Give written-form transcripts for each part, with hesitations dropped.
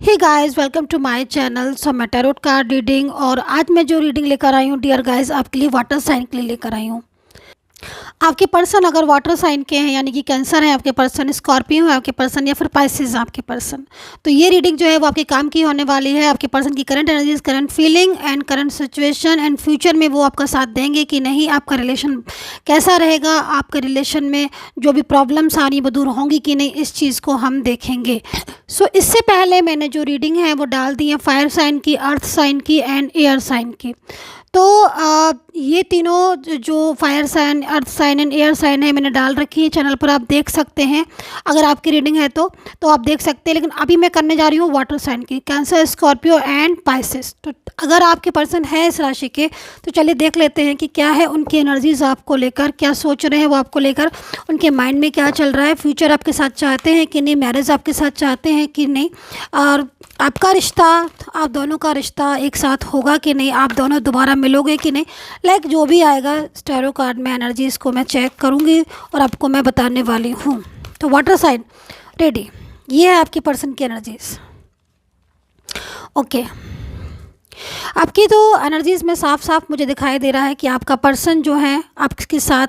Hey guys, welcome to my channel. So मैं tarot card reading और आज मैं जो रीडिंग लेकर आई हूँ डियर गाइस, आपके लिए वाटर साइन के लिए लेकर आई हूँ। आपके पर्सन अगर वाटर साइन के हैं, यानी कि कैंसर है आपके पर्सन, स्कॉर्पियो है आपके पर्सन, या फिर पाइसेस है आपके पर्सन, तो ये रीडिंग जो है वो आपके काम की होने वाली है। आपके पर्सन की current energies, current feeling and current situation and future में वो आपका साथ देंगे कि नहीं, आपका रिलेशन कैसा रहेगा, आपके रिलेशन में जो भी प्रॉब्लम्स आ रही वो दूर होंगी कि नहीं, इस चीज़ को हम देखेंगे। सो इससे पहले मैंने जो रीडिंग है वो डाल दी है फायर साइन की, अर्थ साइन की एंड एयर साइन की। तो ये तीनों जो fire sign, earth sign and air sign है मैंने डाल रखी है चैनल पर, आप देख सकते हैं। अगर आपकी रीडिंग है तो आप देख सकते हैं। लेकिन अभी मैं करने जा रही हूँ वाटर साइन की, कैंसर, स्कॉर्पियो एंड पाइसेस। तो अगर आपके पर्सन है इस राशि के तो चलिए देख लेते हैं कि क्या है उनकी एनर्जीज आपको लेकर, क्या सोच रहे हैं वो आपको लेकर, उनके माइंड में क्या चल रहा है, फ्यूचर आपके साथ चाहते हैं कि नहीं, मैरिज आपके साथ चाहते हैं कि नहीं, और आपका रिश्ता, आप दोनों का रिश्ता एक साथ होगा कि नहीं, आप दोनों दोबारा मिलोगे कि नहीं। लाइक जो भी आएगा टैरो कार्ड में एनर्जीज़ को मैं चेक करूँगी और आपको मैं बताने वाली हूँ। तो वाटर साइन रेडी, ये है आपकी पर्सन की एनर्जीज़। ओके, आपकी तो एनर्जीज़ में साफ साफ मुझे दिखाई दे रहा है कि आपका पर्सन जो है आपके साथ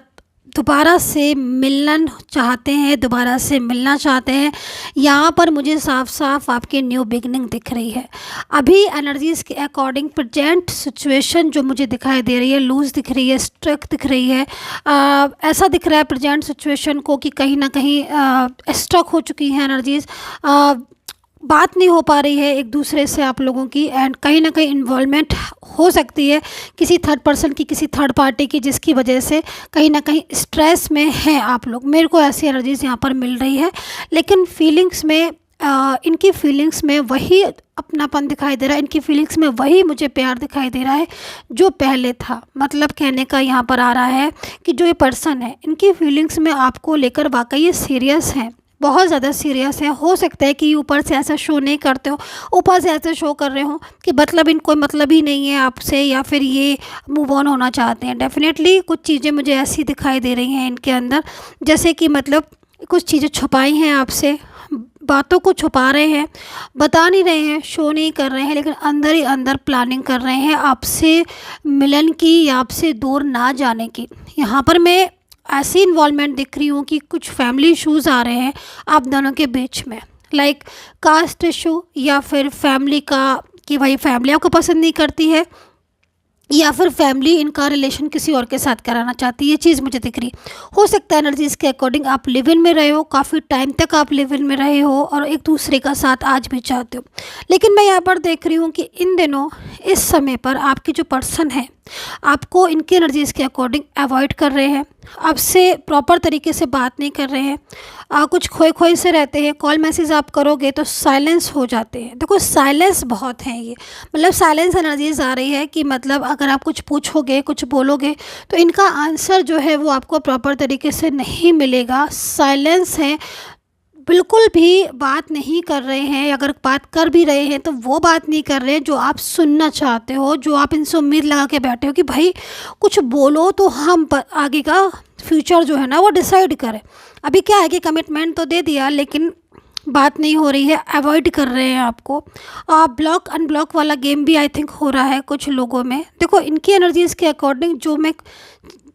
दोबारा से मिलन चाहते हैं, दोबारा से मिलना चाहते हैं। यहाँ पर मुझे साफ साफ आपकी न्यू बिगनिंग दिख रही है। अभी एनर्जीज़ के अकॉर्डिंग प्रेजेंट सिचुएशन जो मुझे दिखाई दे रही है, लूज दिख रही है, स्ट्रक दिख रही है। ऐसा दिख रहा है प्रेजेंट सिचुएशन को कि कहीं ना कहीं स्ट्रक हो चुकी है एनर्जीज़, बात नहीं हो पा रही है एक दूसरे से आप लोगों की, एंड कहीं ना कहीं इन्वॉल्वमेंट हो सकती है किसी थर्ड पर्सन की, किसी थर्ड पार्टी की, जिसकी वजह से कहीं ना कहीं स्ट्रेस में हैं आप लोग। मेरे को ऐसी एनर्जीज यहाँ पर मिल रही है। लेकिन फीलिंग्स में इनकी फीलिंग्स में वही अपनापन दिखाई दे रहा है, इनकी फीलिंग्स में वही मुझे प्यार दिखाई दे रहा है जो पहले था। मतलब कहने का यहाँ पर आ रहा है कि जो ये पर्सन है, इनकी फीलिंग्स में आपको लेकर वाकई ये सीरियस हैं, बहुत ज़्यादा सीरियस है। हो सकता है कि ऊपर से ऐसा शो नहीं करते हो, ऊपर से ऐसा शो कर रहे हो कि मतलब इनको मतलब ही नहीं है आपसे, या फिर ये मूव ऑन होना चाहते हैं। डेफिनेटली कुछ चीज़ें मुझे ऐसी दिखाई दे रही हैं इनके अंदर, जैसे कि मतलब कुछ चीज़ें छुपाई हैं आपसे, बातों को छुपा रहे हैं, बता नहीं रहे हैं, शो नहीं कर रहे हैं, लेकिन अंदर ही अंदर प्लानिंग कर रहे हैं आपसे मिलन की या आपसे दूर ना जाने की। यहाँ पर मैं ऐसी इन्वॉल्वमेंट दिख रही हूँ कि कुछ फैमिली इश्यूज़ आ रहे हैं आप दोनों के बीच में, लाइक कास्ट इशू, या फिर फैमिली का कि भाई फैमिली आपको पसंद नहीं करती है, या फिर फैमिली इनका रिलेशन किसी और के साथ कराना चाहती है। ये चीज़ मुझे दिख रही। हो सकता है एनर्जीज़ के अकॉर्डिंग आप लिव इन में रहे हो, काफ़ी टाइम तक आप लिव इन में रहे हो और एक दूसरे का साथ आज भी चाहते हो। लेकिन मैं यहाँ पर देख रही हूँ कि इन दिनों, इस समय पर आपके जो पर्सन है आपको इनकी एनर्जीज़ के अकॉर्डिंग अवॉइड कर रहे हैं, आपसे प्रॉपर तरीके से बात नहीं कर रहे हैं, कुछ खोए खोए से रहते हैं। कॉल मैसेज आप करोगे तो साइलेंस हो जाते हैं। देखो साइलेंस बहुत है ये, मतलब साइलेंस एनर्जीज आ रही है कि मतलब अगर आप कुछ पूछोगे, कुछ बोलोगे तो इनका आंसर जो है वो आपको प्रॉपर तरीके से नहीं मिलेगा। साइलेंस है, बिल्कुल भी बात नहीं कर रहे हैं, अगर बात कर भी रहे हैं तो वो बात नहीं कर रहे हैं जो आप सुनना चाहते हो, जो आप इनसे उम्मीद लगा के बैठे हो कि भाई कुछ बोलो तो हम आगे का फ्यूचर जो है ना वो डिसाइड करें। अभी क्या है कि कमिटमेंट तो दे दिया लेकिन बात नहीं हो रही है, अवॉइड कर रहे हैं आपको। ब्लॉक अनब्लॉक वाला गेम भी आई थिंक हो रहा है कुछ लोगों में। देखो इनकी एनर्जीज़ के अकॉर्डिंग जो मैं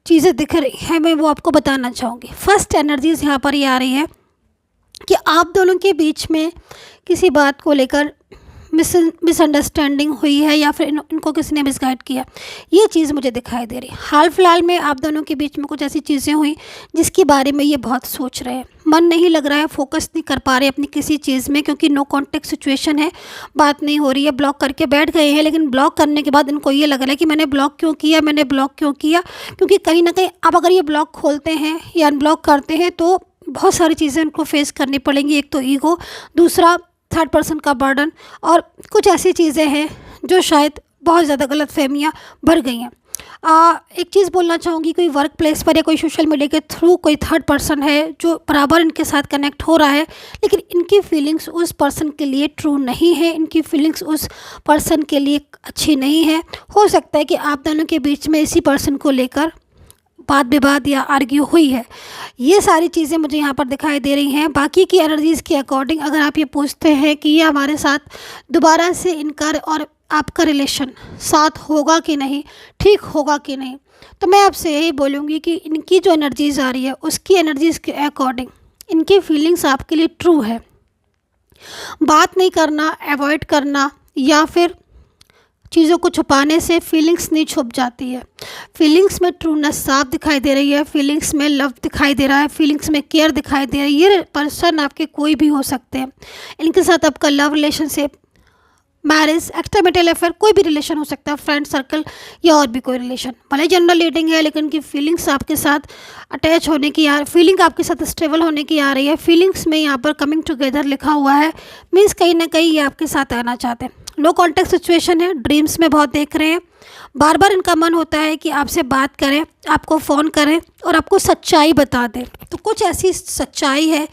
चीज़ें दिख रही हैं मैं वो आपको बताना चाहूँगी। फर्स्ट एनर्जीज़ यहाँ पर ये आ रही है कि आप दोनों के बीच में किसी बात को लेकर मिसअंडरस्टैंडिंग हुई है, या फिर इनको किसी ने मिसगाइड किया, ये चीज़ मुझे दिखाई दे रही है। हाल फिलहाल में आप दोनों के बीच में कुछ ऐसी चीज़ें हुई जिसके बारे में ये बहुत सोच रहे हैं, मन नहीं लग रहा है, फोकस नहीं कर पा रहे अपनी किसी चीज़ में, क्योंकि नो कॉन्टेक्ट सिचुएशन है, बात नहीं हो रही है, ब्लॉक करके बैठ गए हैं। लेकिन ब्लॉक करने के बाद इनको ये लग रहा है कि मैंने ब्लॉक क्यों किया, मैंने ब्लॉक क्यों किया, क्योंकि कहीं ना कहीं अब अगर ये ब्लॉक खोलते हैं या अनब्लॉक करते हैं तो बहुत सारी चीज़ें उनको फेस करनी पड़ेंगी। एक तो ईगो, दूसरा थर्ड पर्सन का बर्डन, और कुछ ऐसी चीज़ें हैं जो शायद बहुत ज़्यादा गलतफहमियां भर गई हैं। एक चीज़ बोलना चाहूँगी, कोई वर्क प्लेस पर या कोई सोशल मीडिया के थ्रू कोई थर्ड पर्सन है जो बराबर इनके साथ कनेक्ट हो रहा है, लेकिन इनकी फीलिंग्स उस पर्सन के लिए ट्रू नहीं है, इनकी फीलिंग्स उस पर्सन के लिए अच्छी नहीं है। हो सकता है कि आप दोनों के बीच में इसी पर्सन को लेकर वाद विवाद या आर्ग्यू हुई है। ये सारी चीज़ें मुझे यहाँ पर दिखाई दे रही हैं। बाकी की एनर्जीज़ के अकॉर्डिंग अगर आप ये पूछते हैं कि ये हमारे साथ दोबारा से इनका और आपका रिलेशन साथ होगा कि नहीं, ठीक होगा कि नहीं, तो मैं आपसे यही बोलूँगी कि इनकी जो एनर्जीज़ आ रही है उसकी एनर्जीज़ के अकॉर्डिंग इनकी फीलिंग्स आपके लिए ट्रू है। बात नहीं करना, अवॉइड करना या फिर चीज़ों को छुपाने से फीलिंग्स नहीं छुप जाती है। फीलिंग्स में ट्रूनेस साफ दिखाई दे रही है, फीलिंग्स में लव दिखाई दे रहा है, फीलिंग्स में केयर दिखाई दे रही है। ये पर्सन आपके कोई भी हो सकते हैं, इनके साथ आपका love relationship, marriage, extra marital affair, कोई भी रिलेशन हो सकता है, फ्रेंड सर्कल या और भी कोई रिलेशन। भले जनरल रीडिंग है लेकिन उनकी फीलिंग्स आपके साथ अटैच होने की फीलिंग आपके साथ स्टेबल होने की आ रही है। फीलिंग्स में यहाँ पर कमिंग टुगेदर लिखा हुआ है, मीन्स कहीं ना कहीं ये आपके साथ आना चाहते हैं। लो कॉन्टेक्ट सिचुएशन है, ड्रीम्स में बहुत देख रहे हैं, बार बार इनका मन होता है कि आपसे बात करें, आपको फ़ोन करें और आपको सच्चाई बता दें। तो कुछ ऐसी सच्चाई है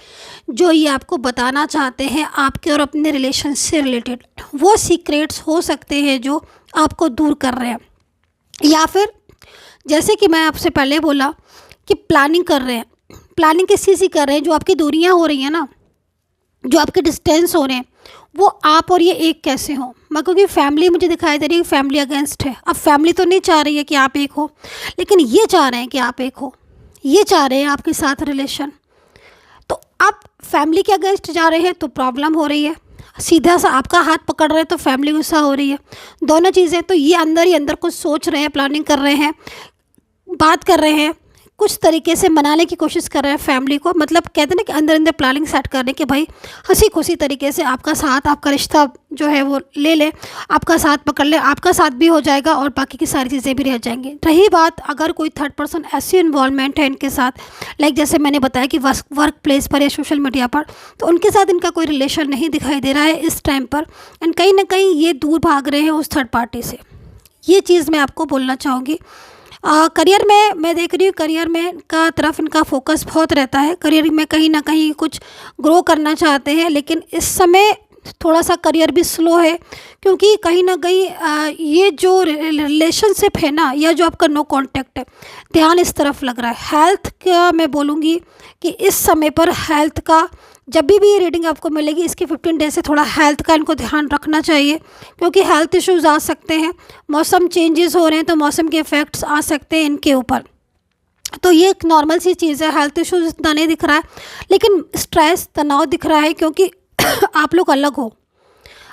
जो ये आपको बताना चाहते हैं आपके और अपने रिलेशन से रिलेटेड। वो सीक्रेट्स हो सकते हैं जो आपको दूर कर रहे हैं, या फिर जैसे कि मैं आपसे पहले बोला कि प्लानिंग कर रहे हैं। प्लानिंग किस चीज़ की कर रहे हैं? जो आपकी दूरियां हो रही हैं ना, जो आपके डिस्टेंस हो रहे हैं, वो आप और ये एक कैसे हो। मैं क्योंकि फैमिली मुझे दिखाई दे रही है, फैमिली अगेंस्ट है। अब फैमिली तो नहीं चाह रही है कि आप एक हो, लेकिन ये चाह रहे हैं कि आप एक हो, ये चाह रहे हैं आपके साथ रिलेशन। तो आप फैमिली के अगेंस्ट जा रहे हैं तो प्रॉब्लम हो रही है, सीधा सा आपका हाथ पकड़ रहे हैं तो फैमिली गुस्सा हो रही है। दोनों चीज़ें, तो ये अंदर ही अंदर कुछ सोच रहे हैं, प्लानिंग कर रहे हैं, बात कर रहे हैं, कुछ तरीके से मनाने की कोशिश कर रहे हैं फैमिली को। मतलब कहते हैं ना कि अंदर अंदर प्लानिंग सेट करने कि भाई हंसी खुशी तरीके से आपका साथ, आपका रिश्ता जो है वो ले ले, आपका साथ पकड़ ले, आपका साथ भी हो जाएगा और बाकी की सारी चीज़ें भी रह जाएंगी। रही बात अगर कोई थर्ड पर्सन ऐसी इन्वॉल्वमेंट है इनके साथ, लाइक जैसे मैंने बताया कि वर्क प्लेस पर या सोशल मीडिया पर, तो उनके साथ इनका कोई रिलेशन नहीं दिखाई दे रहा है इस टाइम पर, एंड कहीं ना कहीं ये दूर भाग रहे हैं उस थर्ड पार्टी से। ये चीज़ मैं आपको बोलना चाहूँगी। करियर में मैं देख रही हूँ, करियर में का तरफ इनका फोकस बहुत रहता है। करियर में कहीं ना कहीं कुछ ग्रो करना चाहते हैं, लेकिन इस समय थोड़ा सा करियर भी स्लो है, क्योंकि कहीं ना कहीं ये जो रिलेशनशिप है ना, या जो आपका नो कांटेक्ट है, ध्यान इस तरफ लग रहा है। हेल्थ का मैं बोलूँगी कि इस समय पर हेल्थ का जब भी ये रीडिंग आपको मिलेगी, इसके 15 डेज से थोड़ा हेल्थ का इनको ध्यान रखना चाहिए, क्योंकि हेल्थ इश्यूज आ सकते हैं। मौसम चेंजेस हो रहे हैं तो मौसम के इफ़ेक्ट्स आ सकते हैं इनके ऊपर। तो ये एक नॉर्मल सी चीज़ है। हेल्थ इश्यूज इतना नहीं दिख रहा है, लेकिन स्ट्रेस, तनाव दिख रहा है, क्योंकि आप लोग अलग हो,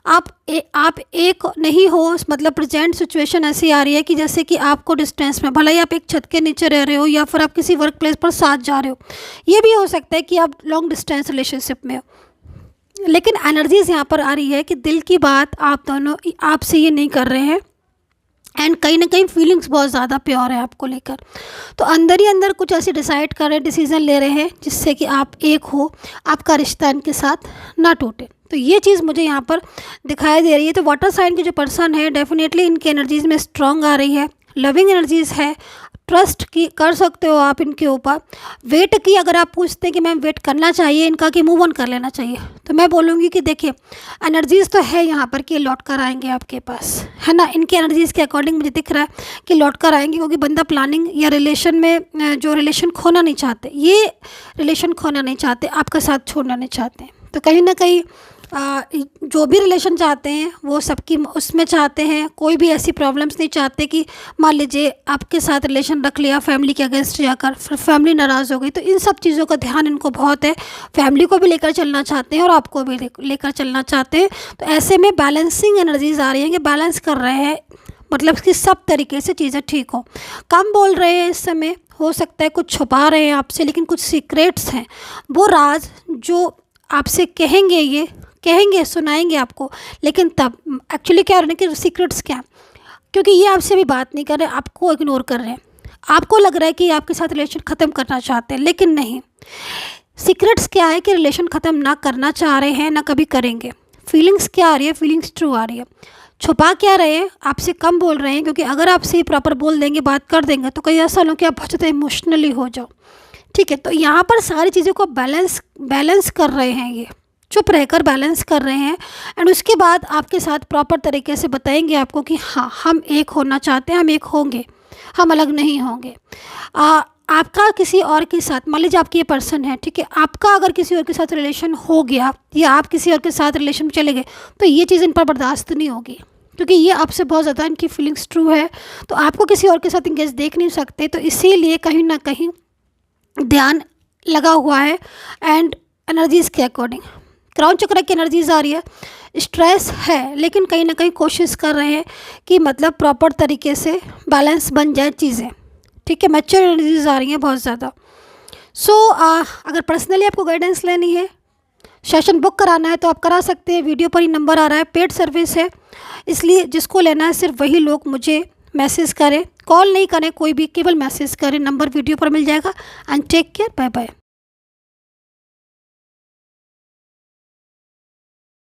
आप एक नहीं हो। मतलब प्रेजेंट सिचुएशन ऐसी आ रही है कि जैसे कि आपको डिस्टेंस में, भले ही आप एक छत के नीचे रह रहे हो या फिर आप किसी वर्क प्लेस पर साथ जा रहे हो, ये भी हो सकता है कि आप लॉन्ग डिस्टेंस रिलेशनशिप में हो, लेकिन एनर्जीज यहाँ पर आ रही है कि दिल की बात आप दोनों आपसे ये नहीं कर रहे हैं, एंड कहीं ना कहीं फीलिंग्स बहुत ज़्यादा प्योर है आपको लेकर। तो अंदर ही अंदर कुछ ऐसे डिसाइड कर रहे हैं, डिसीजन ले रहे हैं, जिससे कि आप एक हो, आपका रिश्ता इनके साथ ना टूटे। तो ये चीज़ मुझे यहाँ पर दिखाई दे रही है। तो वाटर साइन के जो पर्सन है, डेफिनेटली इनकी एनर्जीज़ में स्ट्रॉन्ग आ रही है, लविंग एनर्जीज़ है, ट्रस्ट की कर सकते हो आप इनके ऊपर। वेट की अगर आप पूछते हैं कि मैम वेट करना चाहिए इनका कि मूव ऑन कर लेना चाहिए, तो मैं बोलूँगी कि देखिए एनर्जीज़ तो है यहाँ पर कि लौट कर आएंगे आपके पास, है ना। इनकी एनर्जीज़ के अकॉर्डिंग मुझे दिख रहा है कि लौट कर आएंगे, क्योंकि बंदा प्लानिंग या रिलेशन में जो रिलेशन खोना नहीं चाहते, ये रिलेशन खोना नहीं चाहते, आपका साथ छोड़ना नहीं चाहते। तो कहीं ना कहीं जो भी रिलेशन चाहते हैं वो सबकी उसमें चाहते हैं, कोई भी ऐसी प्रॉब्लम्स नहीं चाहते कि मान लीजिए आपके साथ रिलेशन रख लिया फैमिली के अगेंस्ट जाकर, फिर फैमिली नाराज़ हो गई। तो इन सब चीज़ों का ध्यान इनको बहुत है, फैमिली को भी लेकर चलना चाहते हैं और आपको भी लेकर चलना चाहते हैं। तो ऐसे में बैलेंसिंग एनर्जीज आ रही हैं कि बैलेंस कर रहे हैं, मतलब कि सब तरीके से चीज़ें ठीक हो। कम बोल रहे हैं इस समय, हो सकता है कुछ छुपा रहे हैं आपसे, लेकिन कुछ सीक्रेट्स हैं, वो राज जो आपसे कहेंगे, ये कहेंगे, सुनाएंगे आपको, लेकिन तब एक्चुअली क्या हो रहा है कि सीक्रेट्स क्या, क्योंकि ये आपसे भी बात नहीं कर रहे, आपको इग्नोर कर रहे हैं। आपको लग रहा है कि आपके साथ रिलेशन ख़त्म करना चाहते हैं, लेकिन नहीं। सीक्रेट्स क्या है कि रिलेशन ख़त्म ना करना चाह रहे हैं, ना कभी करेंगे। फीलिंग्स क्या आ रही है? फीलिंग्स ट्रू आ रही है। छुपा क्या रहे हैं? आपसे कम बोल रहे हैं, क्योंकि अगर आपसे प्रॉपर बोल देंगे, बात कर देंगे, तो कहीं ऐसा हो कि आप बहुत ज़्यादा इमोशनली हो जाओ, ठीक है। तो यहाँ पर सारी चीज़ों को बैलेंस कर रहे हैं, ये चुप रहकर बैलेंस कर रहे हैं, एंड उसके बाद आपके साथ प्रॉपर तरीके से बताएंगे आपको कि हाँ हम एक होना चाहते हैं, हम एक होंगे, हम अलग नहीं होंगे। आपका किसी और के साथ, मान लीजिए आपकी ये पर्सन है, ठीक है, आपका अगर किसी और के साथ रिलेशन हो गया या आप किसी और के साथ रिलेशन में चले गए, तो ये चीज़ इन पर बर्दाश्त नहीं होगी, क्योंकि ये आपसे बहुत ज़्यादा इनकी फीलिंग्स ट्रू है। तो आपको किसी और के साथ इंगेज देख नहीं सकते, तो इसीलिए कहीं ना कहीं ध्यान लगा हुआ है एंड एनर्जीज़ के अकॉर्डिंग। क्राउन चक्र की एनर्जीज आ रही है, स्ट्रेस है, लेकिन कहीं ना कहीं कोशिश कर रहे हैं कि मतलब प्रॉपर तरीके से बैलेंस बन जाए चीज़ें, ठीक है। मैच्योर एनर्जीज आ रही हैं बहुत ज़्यादा। अगर पर्सनली आपको गाइडेंस लेनी है, सेशन बुक कराना है, तो आप करा सकते हैं। वीडियो पर ही नंबर आ रहा है, पेड सर्विस है, इसलिए जिसको लेना है सिर्फ वही लोग मुझे मैसेज करें, कॉल नहीं करें कोई भी, केवल मैसेज करें, नंबर वीडियो पर मिल जाएगा। And take care, bye bye.